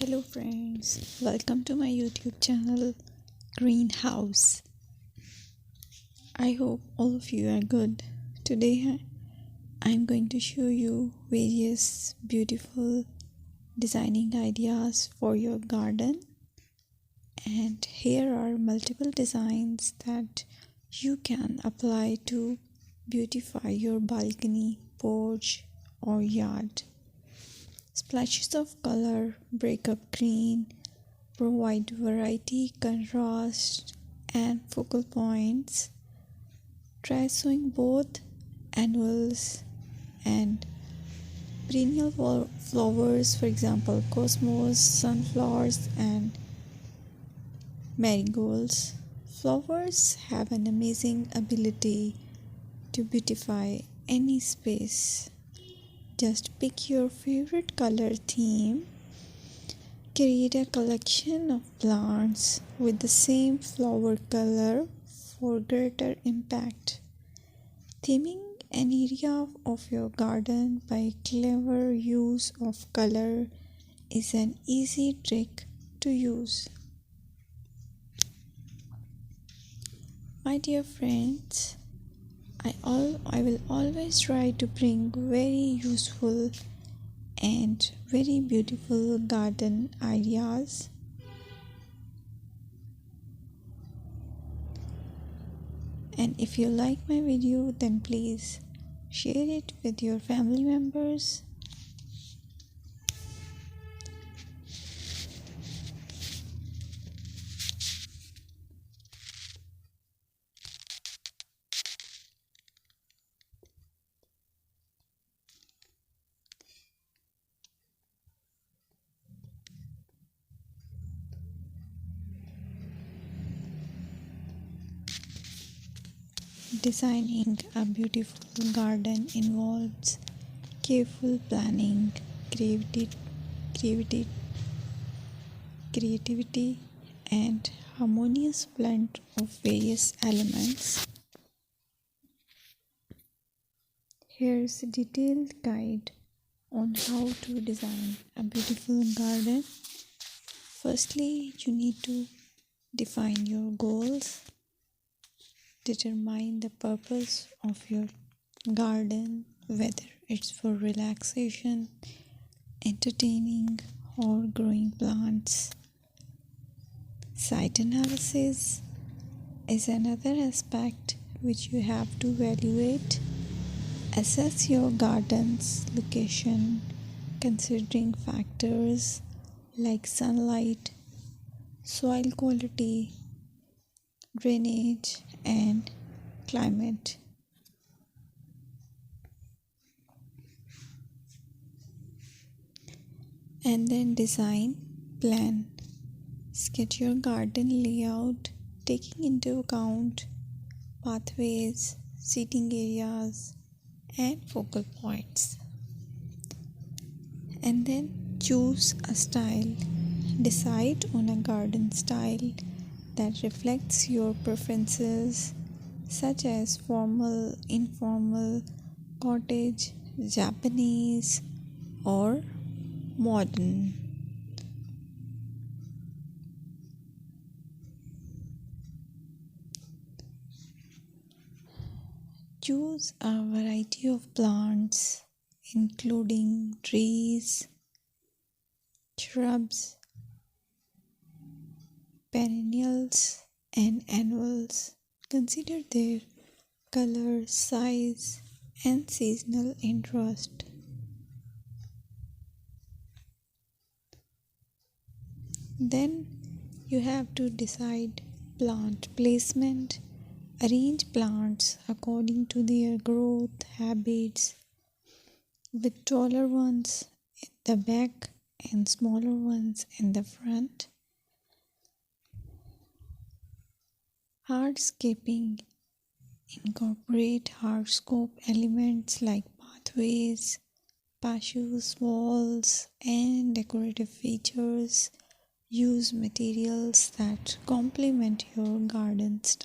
Hello friends, welcome to my YouTube channel Greenhouse. I hope all of you are good. Today I'm going to show you various beautiful designing ideas for your garden, and here are multiple designs that you can apply to beautify your balcony, porch or yard. Splashes of color break up green, provide variety, contrast, and focal points. Try sowing both annuals and perennial flowers, for example, cosmos, sunflowers, and marigolds. Flowers have an amazing ability to beautify any space. Just pick your favorite color theme. Create a collection of plants with the same flower color for greater impact. Theming an area of your garden by clever use of color is an easy trick to use. My dear friends, I will always try to bring very useful and very beautiful garden ideas. And if you like my video, then please share it with your family members. Designing a beautiful garden involves careful planning, creativity, and harmonious blend of various elements. Here's a detailed guide on how to design a beautiful garden. Firstly, you need to define your goals. Determine the purpose of your garden, whether it's for relaxation, entertaining, or growing plants. Site analysis is another aspect which you have to evaluate. Assess your garden's location, considering factors like sunlight, soil quality, drainage, and climate. And then design plan. Sketch your garden layout, taking into account pathways, seating areas, and focal points. And then choose a style. Decide on a garden style that reflects your preferences, such as formal, informal, cottage, Japanese, or modern. Choose a variety of plants, including trees, shrubs, perennials, and annuals. Consider their color, size, and seasonal interest. Then you have to decide plant placement. Arrange plants according to their growth habits, with taller ones in the back and smaller ones in the front. Hardscaping. Incorporate hardscape elements like pathways, patios, walls, and decorative features. Use materials that complement your garden style.